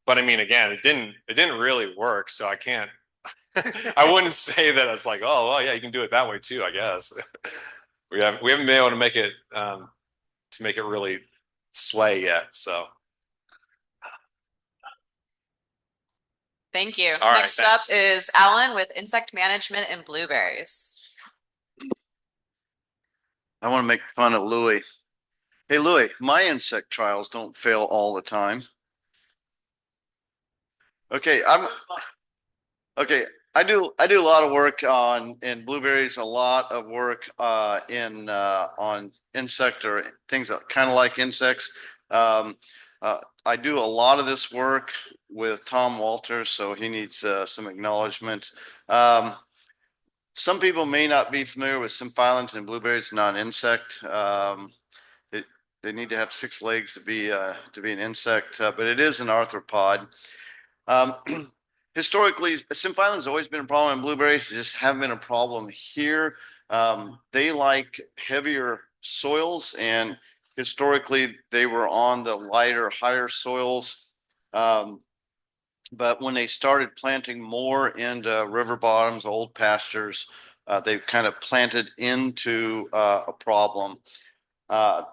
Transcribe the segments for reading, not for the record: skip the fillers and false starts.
But I mean, again, it didn't really work. So I can't, I wouldn't say that it's like, oh, well, yeah, you can do it that way too, I guess. We haven't been able to make it really slay yet. So, Thank you. all right, Next up thanks. is Alan with insect management and blueberries. I want to make fun of Louis. Hey, Louis, my insect trials don't fail all the time. Okay, okay. I do a lot of work on in blueberries, a lot of work in on insect or things that kind of like insects. Um, I do a lot of this work with Tom Walters, so he needs some acknowledgement. Um, some people may not be familiar with symphyllans and blueberries, not an insect. They, they need to have 6 legs to be an insect, but it is an arthropod. Um, Historically, symphyllans has always been a problem in blueberries. It just haven't been a problem here. They like heavier soils, and historically they were on the lighter, higher soils. Um, but when they started planting more into river bottoms, old pastures, they kind of planted into a problem. Uh,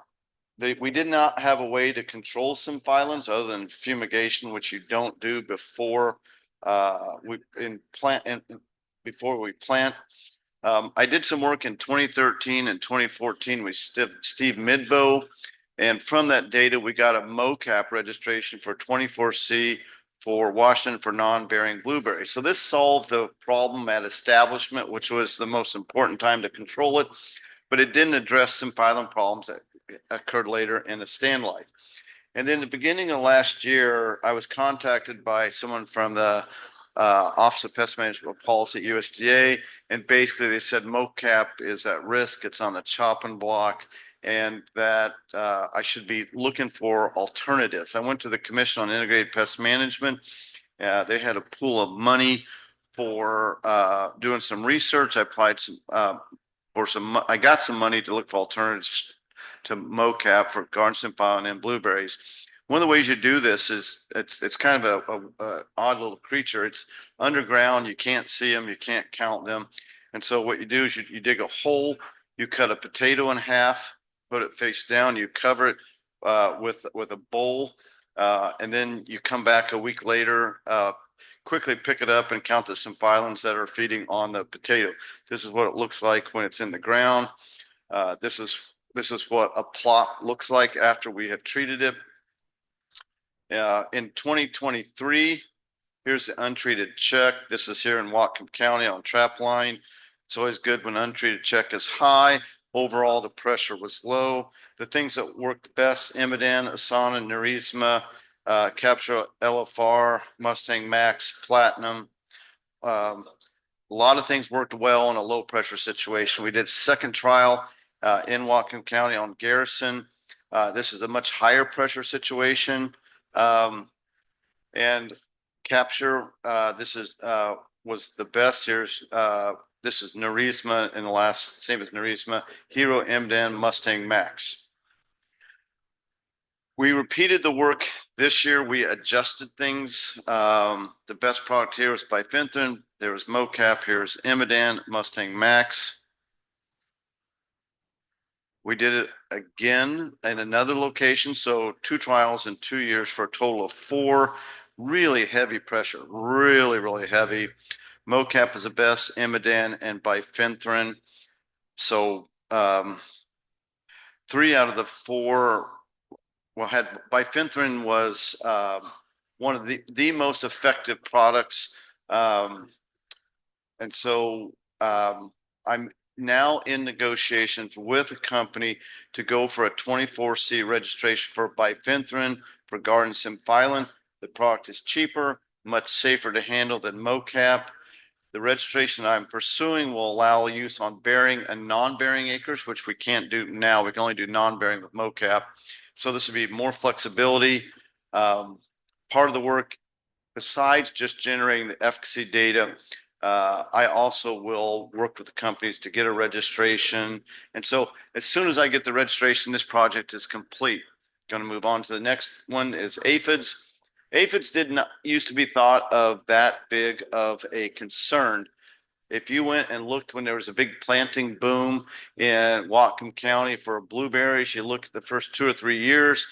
we did not have a way to control symphyllans other than fumigation, which you don't do before we in plant in, before we plant. I did some work in 2013 and 2014 with Steve Midbow, and from that data, we got a MOCAP registration for 24C for Washington for non-bearing blueberries. So this solved the problem at establishment, which was the most important time to control it, but it didn't address symphyllin problems that occurred later in the stand life. And then the beginning of last year, I was contacted by someone from the Office of Pest Management Policy at USDA, and basically they said MOCAP is at risk. It's on the chopping block, and that I should be looking for alternatives. I went to the Commission on Integrated Pest Management. They had a pool of money for doing some research. I applied some for some. I got some money to look for alternatives to MOCAP for garden symphyllin and blueberries. One of the ways you do this is it's kind of a odd little creature. It's underground. You can't see them. You can't count them. And so what you do is you dig a hole. You cut a potato in half, put it face down. You cover it with a bowl, and then you come back a week later. Quickly pick it up and count the symphylans that are feeding on the potato. This is what it looks like when it's in the ground. This is what a plot looks like after we have treated it. In 2023, here's the untreated check. This is here in Whatcom County on trap line. It's always good when untreated check is high. Overall, the pressure was low. The things that worked best, Imidan, Asana, Nerisma, Capture LFR, Mustang Max, Platinum. Um, a lot of things worked well in a low pressure situation. We did second trial in Whatcom County on Garrison. This is a much higher pressure situation. And Capture, this is was the best. This is Nerisma in the last, same as Nerisma, Hero MDN Mustang Max. We repeated the work this year. We adjusted things. The best product here was bifenthrin. There was MOCAP. Here's Imidan, Mustang Max. We did it again in another location. So 2 trials in 2 years for a total of 4. Really heavy pressure, really, really heavy. MOCAP is the best, Imidan and bifenthrin. So 3 out of the 4 had bifenthrin was one of the most effective products. And so I'm now in negotiations with a company to go for a 24C registration for bifenthrin for garden symphyllin. The product is cheaper, much safer to handle than MOCAP. The registration I'm pursuing will allow use on bearing and non-bearing acres, which we can't do now. We can only do non-bearing with MOCAP. So this would be more flexibility. Part of the work, besides just generating the efficacy data, I also will work with the companies to get a registration. And so as soon as I get the registration, this project is complete. Going to move on to the next one is aphids. Aphids did not used to be thought of that big of a concern. If you went and looked when there was a big planting boom in Whatcom County for blueberries, you look at the first 2 or 3 years,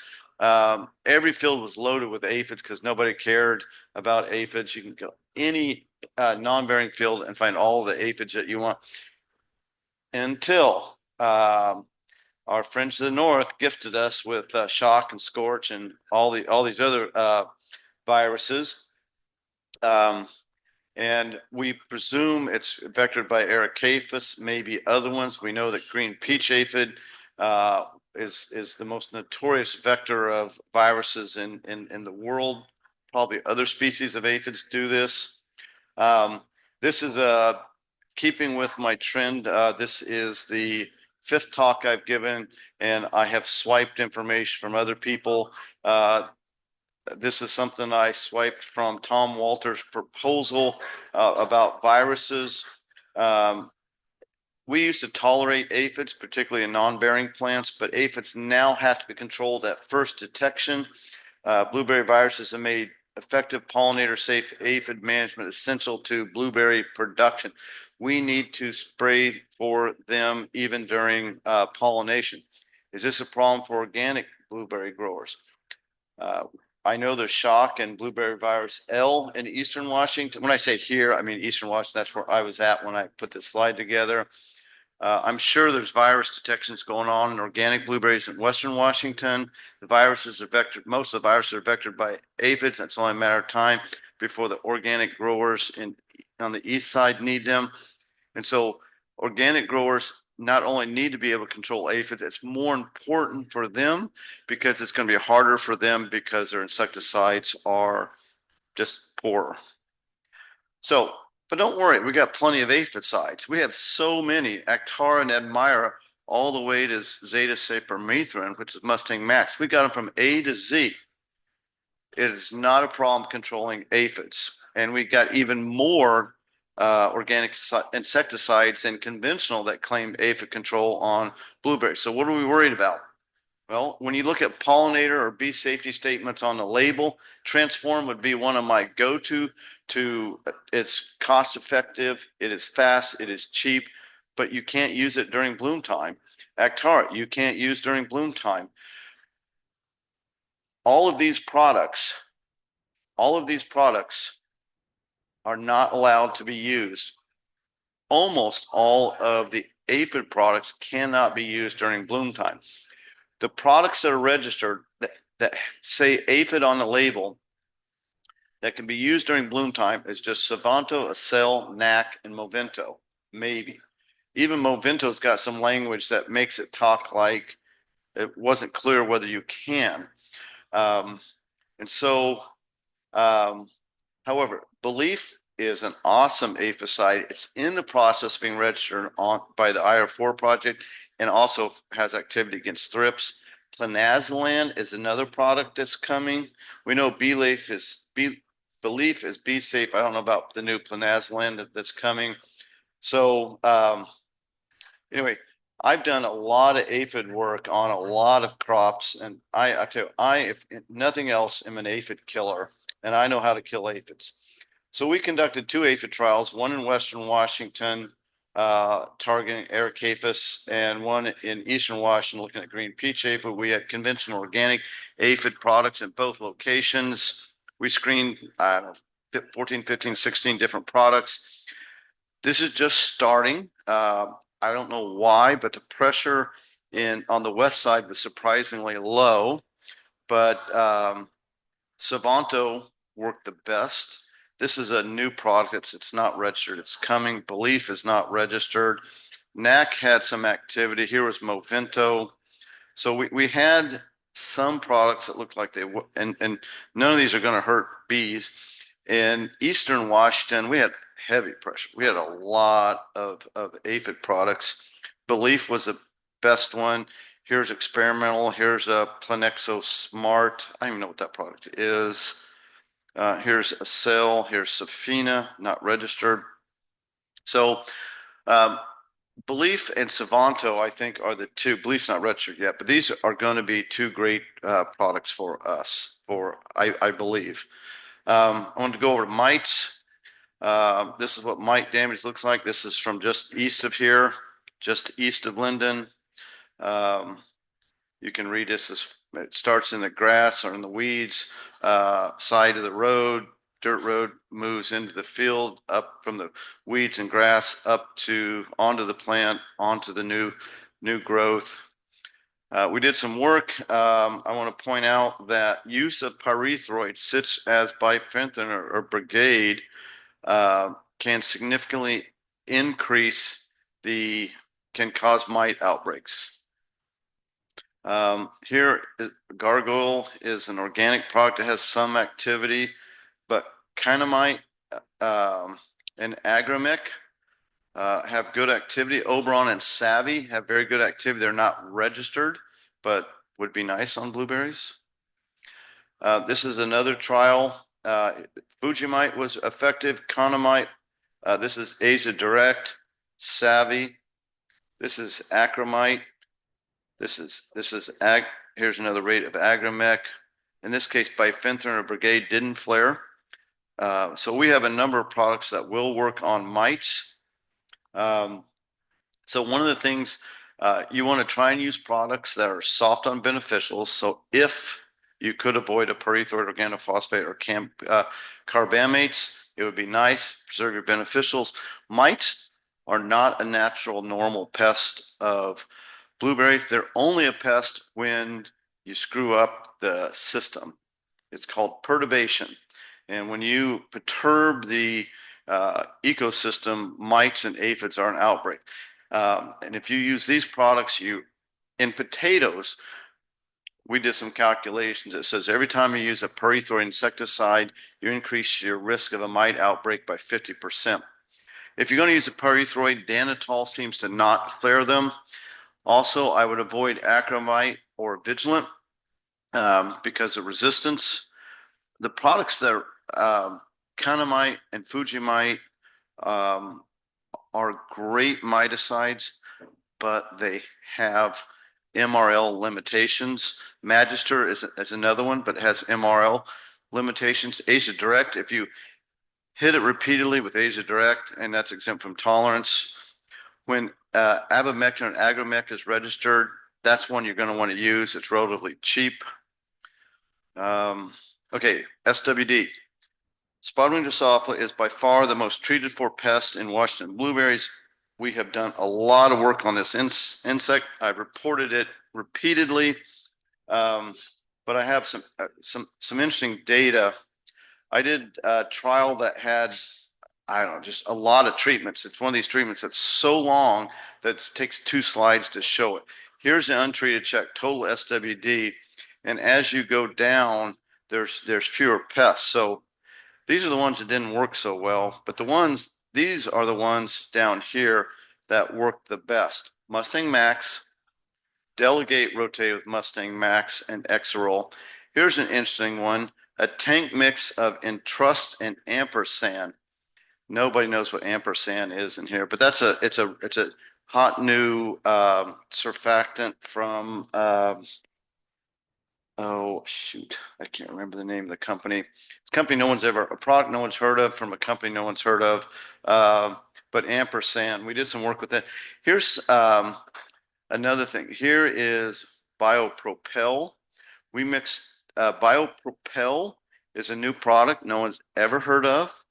every field was loaded with aphids because nobody cared about aphids. You can go any non-bearing field and find all the aphids that you want until our friends to the north gifted us with shock and scorch and all these other viruses. And we presume it's vectored by Ericaphus, maybe other ones. We know that green peach aphid is the most notorious vector of viruses in the world. Probably other species of aphids do this. This is keeping with my trend. This is the fifth talk I've given, and I have swiped information from other people. This is something I swiped from Tom Walter's proposal about viruses. We used to tolerate aphids, particularly in non-bearing plants, but aphids now have to be controlled at first detection. Blueberry viruses have made effective pollinator safe aphid management essential to blueberry production. We need to spray for them even during pollination. Is this a problem for organic blueberry growers? I know there's shock and blueberry virus L in Eastern Washington. When I say here, I mean Eastern Washington. That's where I was at when I put this slide together. I'm sure there's virus detections going on in organic blueberries in Western Washington. The viruses are vectored, most of the viruses are vectored by aphids. It's only a matter of time before the organic growers on the east side need them. And so organic growers not only need to be able to control aphids, it's more important for them because it's going to be harder for them because their insecticides are just poorer. So, but don't worry, we got plenty of aphids. We have so many, Actara and Admira, all the way to Zeta sapermethrin, which is Mustang Max. We got them from A to Z. It is not a problem controlling aphids. And we got even more organic insecticides and conventional that claim aphid control on blueberries. So what are we worried about? Well, when you look at pollinator or bee safety statements on the label, Transform would be one of my go-to. It's cost effective, it is fast, it is cheap, but you can't use it during bloom time. Actara, you can't use during bloom time. All of these products are not allowed to be used. Almost all of the aphid products cannot be used during bloom time. The products that are registered that say aphid on the label that can be used during bloom time is just Savanto, Acel, NAC, and Movento, maybe. Even Movento's got some language that makes it talk like it wasn't clear whether you can. And so, however, Belief is an awesome aphicide. It's in the process of being registered by the IR4 project and also has activity against thrips. Planazolan is another product that's coming. We know Belief is bee safe. I don't know about the new Planazolan that's coming. So anyway, I've done a lot of aphid work on a lot of crops, and I tell you, if nothing else, am an aphid killer, and I know how to kill aphids. So we conducted 2 aphid trials, one in Western Washington, targeting Ericaphus, and one in Eastern Washington looking at green peach aphid. We had conventional organic aphid products in both locations. We screened, 14, 15, 16 different products. This is just starting. I don't know why, but the pressure on the west side was surprisingly low, but Savanto worked the best. This is a new product. It's not registered. It's coming. Belief is not registered. NAC had some activity. Here was Movento. So we had some products that looked like they would, and none of these are going to hurt bees. In Eastern Washington, we had heavy pressure. We had a lot of aphid products. Belief was the best one. Here's experimental. Here's a Planexo Smart. I don't even know what that product is. Here's a Acel. Here's Safina, not registered. So Belief and Savanto, I think, are the two. Belief's not registered yet, but these are going to be two great products for us, I believe. I want to go over to mites. This is what mite damage looks like. This is from just east of here, just east of Linden. You can read this. It starts in the grass or in the weeds, side of the road. Dirt road moves into the field, up from the weeds and grass up to onto the plant, onto the new growth. We did some work. I want to point out that use of pyrethroid, such as bifenthrin or brigade, can significantly increase can cause mite outbreaks. Here, Gargoyle is an organic product that has some activity, but Kynamite and Agramic have good activity. Oberon and Savvy have very good activity. They're not registered, but would be nice on blueberries. This is another trial. Fujimite was effective. Kynamite. This is Asia Direct. Savvy. This is Acromite. Here's another rate of Agramec. In this case, bifenthrin or brigade didn't flare. So we have a number of products that will work on mites. So one of the things you want to try and use products that are soft on beneficials. So if you could avoid a pyrethroid organophosphate or carbamates, it would be nice. Preserve your beneficials. Mites are not a natural, normal pest of blueberries. They're only a pest when you screw up the system. It's called perturbation. And when you perturb the ecosystem, mites and aphids are an outbreak. And if you use these products, in potatoes, we did some calculations. It says every time you use a pyrethroid insecticide, you increase your risk of a mite outbreak by 50%. If you're going to use a pyrethroid, Danitol seems to not flare them. Also, I would avoid acromite or vigilant because of resistance. The products that are Kynamite and Fujimite are great miticides, but they have MRL limitations. Magister is another one, but it has MRL limitations. Asia Direct, if you hit it repeatedly with Asia Direct, and that's exempt from tolerance. When abamectin and agramec is registered, that's one you're going to want to use. It's relatively cheap. Okay, SWD. Spotted wing Drosophila is by far the most treated for pest in Washington blueberries. We have done a lot of work on this insect. I've reported it repeatedly, but I have some interesting data. I did a trial that had, I don't know, just a lot of treatments. It's one of these treatments that's so long that it takes 2 slides to show it. Here's the untreated check, total SWD, and as you go down, there's fewer pests. So these are the ones that didn't work so well, but these are the ones down here that work the best. Mustang Max, Delegate rotated with Mustang Max and Exerol. Here's an interesting one, a tank mix of Entrust and Ampersand. Nobody knows what ampersand is in here, but it's a hot new surfactant from oh shoot, I can't remember the name of the company. A product no one's heard of from a company no one's heard of. But ampersand, we did some work with it. Here's another thing. Here is Biopropel. We mixed Biopropel is a new product no one's ever heard of.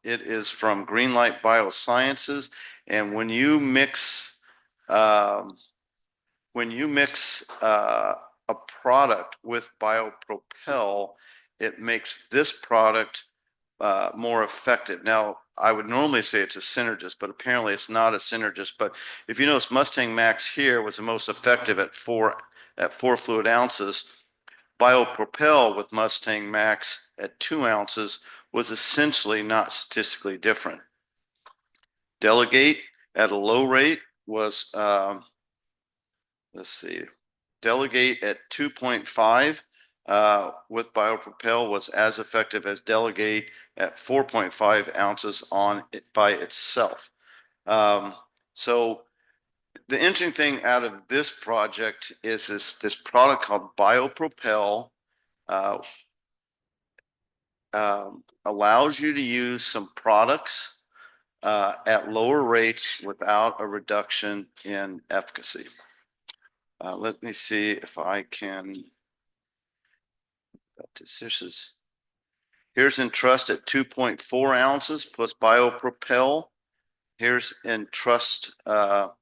It is from Greenlight Biosciences, and when you mix a product with Biopropel, it makes this product more effective. Now, I would normally say it's a synergist, but apparently it's not a synergist. But if you notice, Mustang Max here was the most effective at 4 fluid ounces. Biopropel with Mustang Max at 2 ounces was essentially not statistically different. Delegate at a low rate was, let's see, Delegate at 2.5 with Biopropel was as effective as Delegate at 4.5 ounces on it by itself. So the interesting thing out of this project is this product called BioPropel. Uh, Allows you to use some products at lower rates without a reduction in efficacy. Let me see if I can. This is here's Entrust at 2.4 ounces plus BioPropel. Here's Entrust. Let's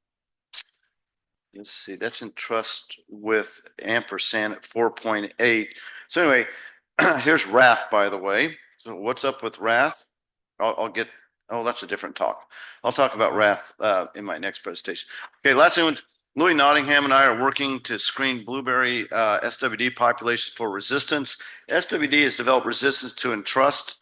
see, that's Entrust with ampersand at 4.8. So anyway, here's Wrath, by the way. So what's up with Wrath? I'll get. Oh, that's a different talk. I'll talk about Wrath in my next presentation. Okay, last thing. Louis Nottingham and I are working to screen blueberry SWD populations for resistance. SWD has developed resistance to Entrust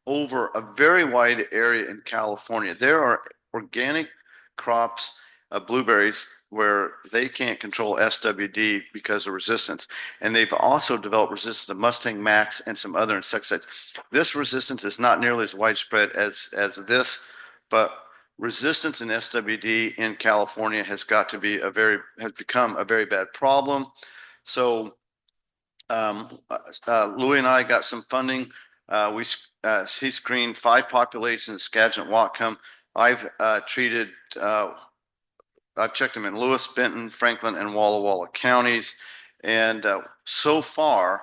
over a very wide area in California. There are organic crops of blueberries where they can't control SWD because of resistance. And they've also developed resistance to Mustang Max and some other insecticides. This resistance is not nearly as widespread as this, but resistance in SWD in California has become a very bad problem. So Louis and I got some funding. He screened 5 populations of Skagit-Whatcom. I've checked them in Lewis, Benton, Franklin, and Walla Walla counties. And so far,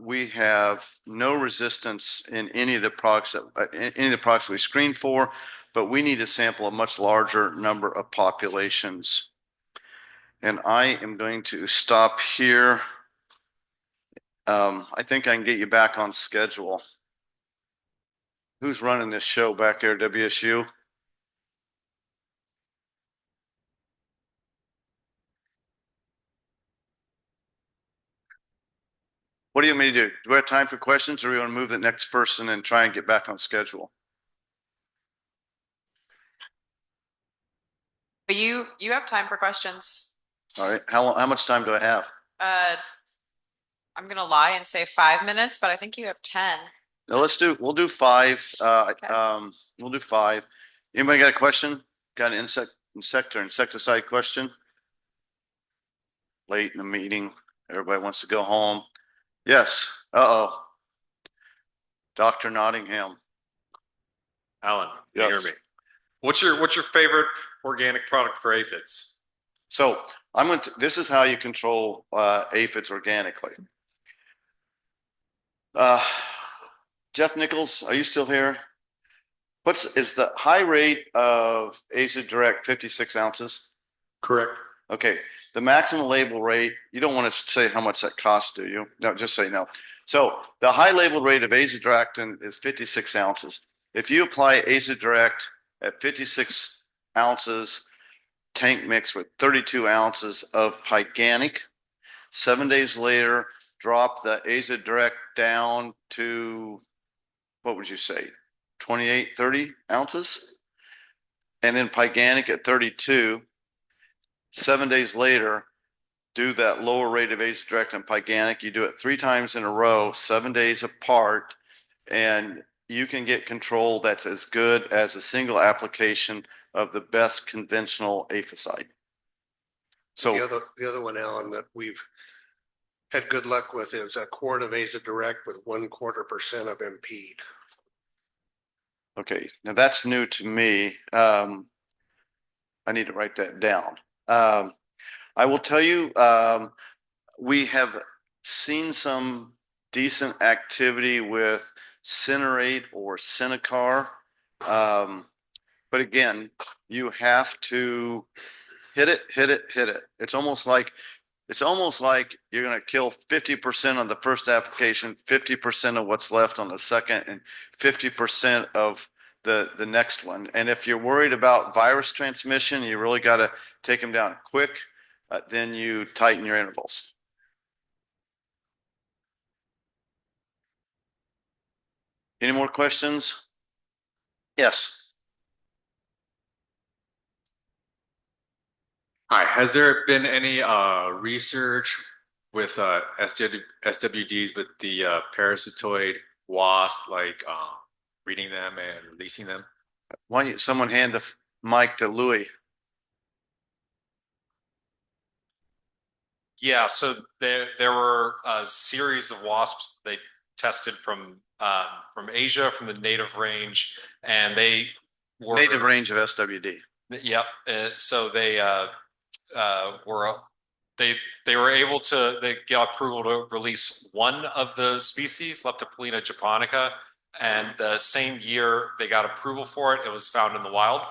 we have no resistance in any of the products we screened for, but we need to sample a much larger number of populations. And I am going to stop here. I think I can get you back on schedule. Who's running this show back there, WSU? What do you want me to do? Do we have time for questions, or do we want to move the next person and try and get back on schedule? But you have time for questions. All right. How much time do I have? I'm gonna lie and say 5 minutes, but I think you have 10. No, we'll do 5. Okay. We'll do 5. Anybody got a question? Got an insect or insecticide question? Late in the meeting, everybody wants to go home. Yes. Uh-oh. Dr. Nottingham. Alan, you hear Yes. me? What's your favorite organic product for aphids? So this is how you control aphids organically. Jeff Nichols, are you still here? Is the high rate of Asia Direct 56 ounces? Correct. Okay, the maximum label rate, you don't want to say how much that costs, do you? No, just say no. So the high label rate of azadirachtin is 56 ounces. If you apply Azadirect at 56 ounces tank mix with 32 ounces of Pyganic, 7 days later, drop the Azadirect down to, what would you say, 28, 30 ounces? And then Pyganic at 32. 7 days later, do that lower rate of Azadirect and Pyganic. You do it 3 times in a row, 7 days apart, and you can get control that's as good as a single application of the best conventional aphicide. So the other one, Alan, that we've had good luck with is a quart of Azadirect with 1/4% of impede. Okay, now that's new to me. I need to write that down. I will tell you, we have seen some decent activity with Cinerate or Cinecar. But again, you have to hit it. It's almost like you're going to kill 50% on the first application, 50% of what's left on the second, and 50% of the next one. And if you're worried about virus transmission, you really got to take them down quick. Then you tighten your intervals. Any more questions? Yes. Hi, has there been any research with SWDs with the parasitoid wasp, like reading them and releasing them? Why don't someone hand mic to Louis. Yeah, so there were a series of wasps they tested from Asia, from the native range, and they were Native range of SWD. Yep. So were they they were able to they got approval to release one of the species, Leptopolina japonica, and the same year they got approval for it, it was found in the wild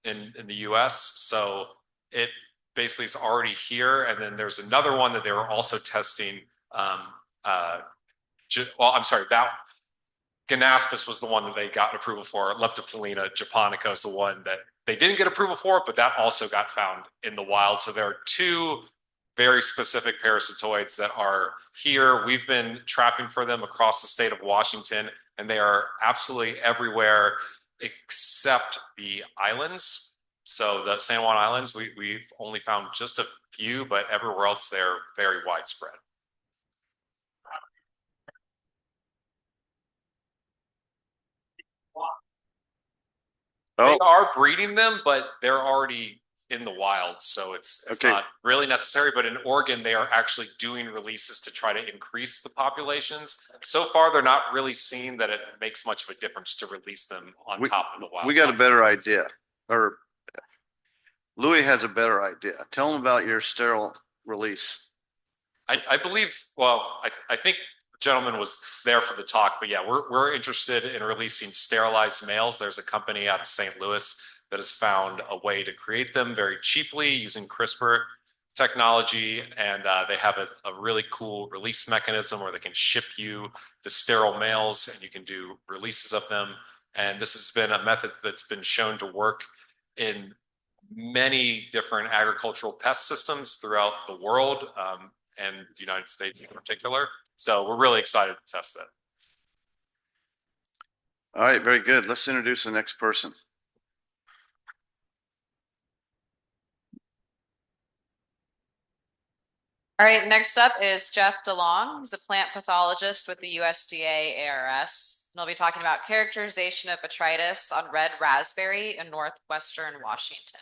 in the U.S. So it basically is already here. And then there's another one that they were also testing. Um, uh, well, I'm sorry, that Ganaspis was the one that they got approval for. Leptopolina japonica is the one that they didn't get approval for, but that also got found in the wild. So there are two very specific parasitoids that are here. We've been trapping for them across the state of Washington, and they are absolutely everywhere except the islands. So the San Juan Islands, we've only found just a few, but everywhere else they're very widespread. They are breeding them, but they're already in the wild, so it's Okay. not really necessary. But in Oregon, they are actually doing releases to try to increase the populations. So far, they're not really seeing that it makes much of a difference to release them on top of the wild. We got a better idea, or Louis has a better idea. Tell him about your sterile release. I believe, well, I think the gentleman was there for the talk, but yeah, we're interested in releasing sterilized males. There's a company out of St. Louis that has found a way to create them very cheaply using CRISPR technology, and they have a really cool release mechanism where they can ship you the sterile males and you can do releases of them. And this has been a method that's been shown to work in many different agricultural pest systems throughout the world. And the United States in particular. So we're really excited to test that. All right, very good. Let's introduce the next person. All right, next up is Jeff DeLong. He's a plant pathologist with the USDA ARS. And he'll be talking about characterization of botrytis on red raspberry in northwestern Washington.